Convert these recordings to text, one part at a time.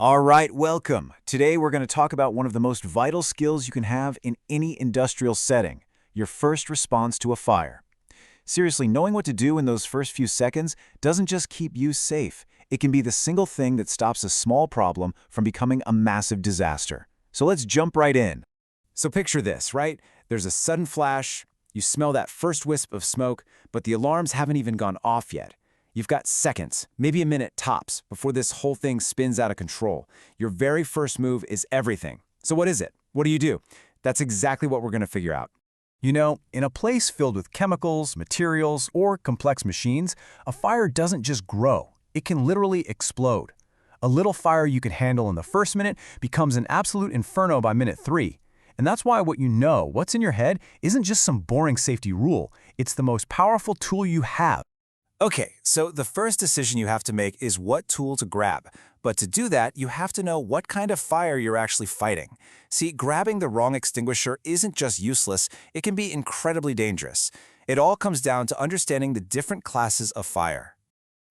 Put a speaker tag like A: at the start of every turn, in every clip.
A: All right, welcome. Today we're going to talk about one of the most vital skills you can have in any industrial setting, your first response to a fire. Seriously, knowing what to do in those first few seconds doesn't just keep you safe. It can be the single thing that stops a small problem from becoming a massive disaster. So let's jump right in.
B: So picture this, right? There's a sudden flash, you smell that first wisp of smoke, but the alarms haven't even gone off yet. You've got seconds, maybe a minute tops, before this whole thing spins out of control. Your very first move is everything. So what is it? What do? That's exactly what we're going to figure out.
C: You know, in a place filled with chemicals, materials, or complex machines, a fire doesn't just grow. It can literally explode. A little fire you could handle in the first minute becomes an absolute inferno by minute 3. And that's why what's in your head, isn't just some boring safety rule. It's the most powerful tool you have.
B: Okay, so the first decision you have to make is what tool to grab. But to do that, you have to know what kind of fire you're actually fighting. See, grabbing the wrong extinguisher isn't just useless, it can be incredibly dangerous. It all comes down to understanding the different classes of fire.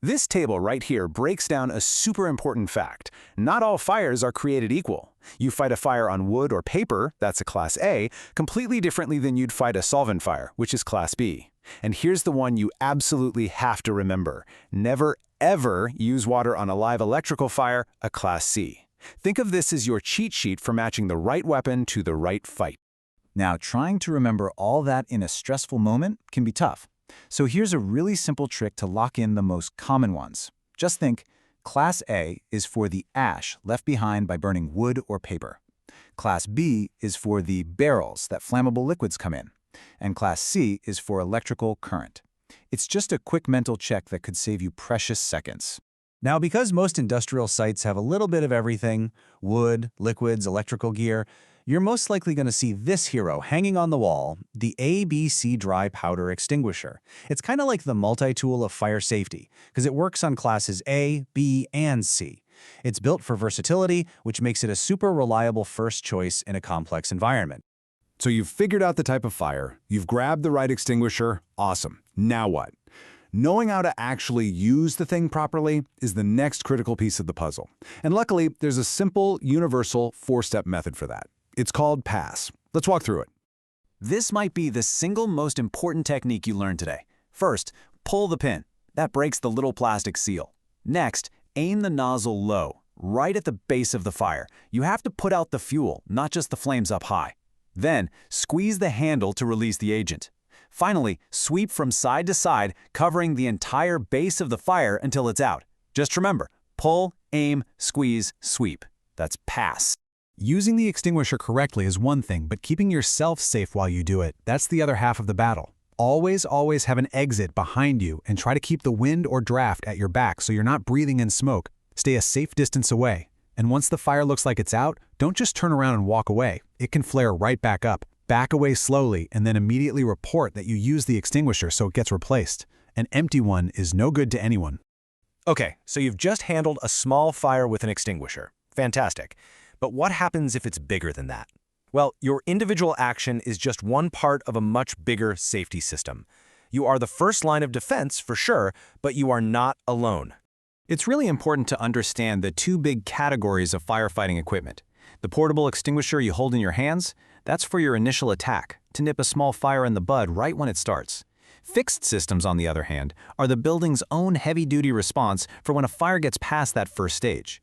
C: This table right here breaks down a super important fact. Not all fires are created equal. You fight a fire on wood or paper, that's a Class A, completely differently than you'd fight a solvent fire, which is Class B. And here's the one you absolutely have to remember. Never, ever use water on a live electrical fire, a Class C. Think of this as your cheat sheet for matching the right weapon to the right fight.
A: Now, trying to remember all that in a stressful moment can be tough. So here's a really simple trick to lock in the most common ones. Just think, Class A is for the ash left behind by burning wood or paper. Class B is for the barrels that flammable liquids come in. And Class C is for electrical current. It's just a quick mental check that could save you precious seconds.
C: Now, because most industrial sites have a little bit of everything, wood, liquids, electrical gear, you're most likely going to see this hero hanging on the wall, the ABC dry powder extinguisher. It's kind of like the multi-tool of fire safety, because it works on classes A, B, and C. It's built for versatility, which makes it a super reliable first choice in a complex environment.
D: So you've figured out the type of fire, you've grabbed the right extinguisher, awesome. Now what? Knowing how to actually use the thing properly is the next critical piece of the puzzle. And luckily, there's a simple, universal 4-step method for that. It's called PASS. Let's walk through it.
A: This might be the single most important technique you learned today. First, pull the pin. That breaks the little plastic seal. Next, aim the nozzle low, right at the base of the fire. You have to put out the fuel, not just the flames up high. Then, squeeze the handle to release the agent. Finally, sweep from side to side, covering the entire base of the fire until it's out. Just remember, pull, aim, squeeze, sweep. That's PASS.
C: Using the extinguisher correctly is one thing, but keeping yourself safe while you do it, that's the other half of the battle. Always have an exit behind you and try to keep the wind or draft at your back so you're not breathing in smoke. Stay a safe distance away. And once the fire looks like it's out, don't just turn around and walk away. It can flare right back up. Back away slowly and then immediately report that you used the extinguisher so it gets replaced. An empty one is no good to anyone.
E: Okay, so you've just handled a small fire with an extinguisher. Fantastic. But what happens if it's bigger than that? Well, your individual action is just one part of a much bigger safety system. You are the first line of defense for sure, but you are not alone.
C: It's really important to understand the two big categories of firefighting equipment. The portable extinguisher you hold in your hands, that's for your initial attack, to nip a small fire in the bud right when it starts. Fixed systems, on the other hand, are the building's own heavy-duty response for when a fire gets past that first stage.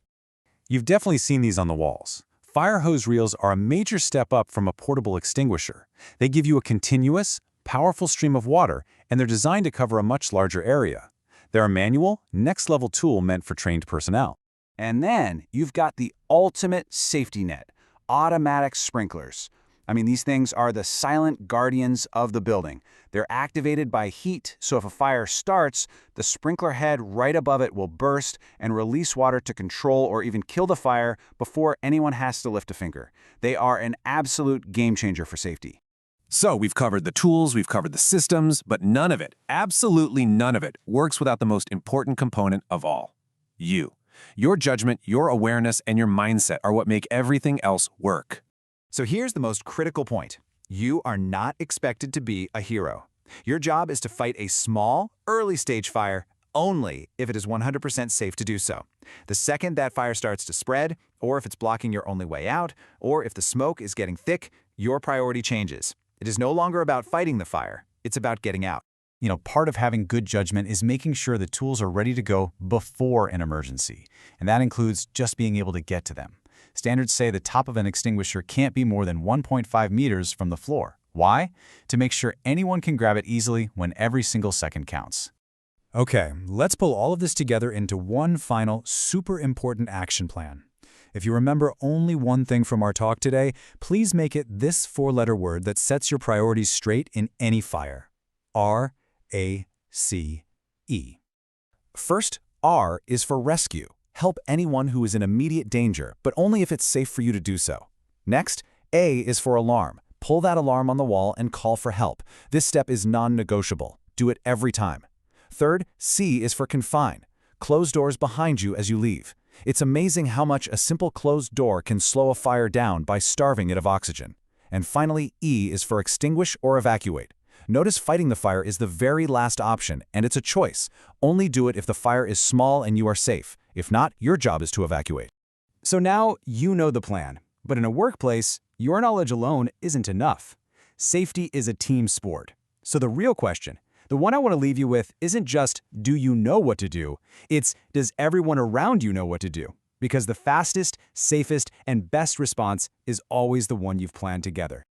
C: You've definitely seen these on the walls. Fire hose reels are a major step up from a portable extinguisher. They give you a continuous, powerful stream of water, and they're designed to cover a much larger area. They're a manual, next-level tool meant for trained personnel.
A: And then you've got the ultimate safety net, automatic sprinklers. I mean, these things are the silent guardians of the building. They're activated by heat, so if a fire starts, the sprinkler head right above it will burst and release water to control or even kill the fire before anyone has to lift a finger. They are an absolute game changer for safety.
B: So we've covered the tools, we've covered the systems, but none of it, absolutely none of it, works without the most important component of all, you. Your judgment, your awareness, and your mindset are what make everything else work.
A: So here's the most critical point. You are not expected to be a hero. Your job is to fight a small, early-stage fire
B: only if it is 100% safe to do so. The second that fire starts to spread, or if it's blocking your only way out, or if the smoke is getting thick, your priority changes. It is no longer about fighting the fire, it's about getting out.
C: Part of having good judgment is making sure the tools are ready to go before an emergency, and that includes just being able to get to them. Standards say the top of an extinguisher can't be more than 1.5 meters from the floor. Why? To make sure anyone can grab it easily when every single second counts.
D: Okay, let's pull all of this together into one final, super important action plan. If you remember only one thing from our talk today, please make it this four-letter word that sets your priorities straight in any fire. R-A-C-E.
B: First, R is for rescue. Help anyone who is in immediate danger, but only if it's safe for you to do so. Next, A is for alarm. Pull that alarm on the wall and call for help. This step is non-negotiable. Do it every time. Third, C is for confine. Close doors behind you as you leave. It's amazing how much a simple closed door can slow a fire down by starving it of oxygen. And finally, E is for extinguish or evacuate. Notice fighting the fire is the very last option, and it's a choice. Only do it if the fire is small and you are safe. If not, your job is to evacuate.
D: So now you know the plan. But in a workplace, your knowledge alone isn't enough. Safety is a team sport. So the real question, the one I want to leave you with, isn't just, do you know what to do? It's, does everyone around you know what to do? Because the fastest, safest, and best response is always the one you've planned together.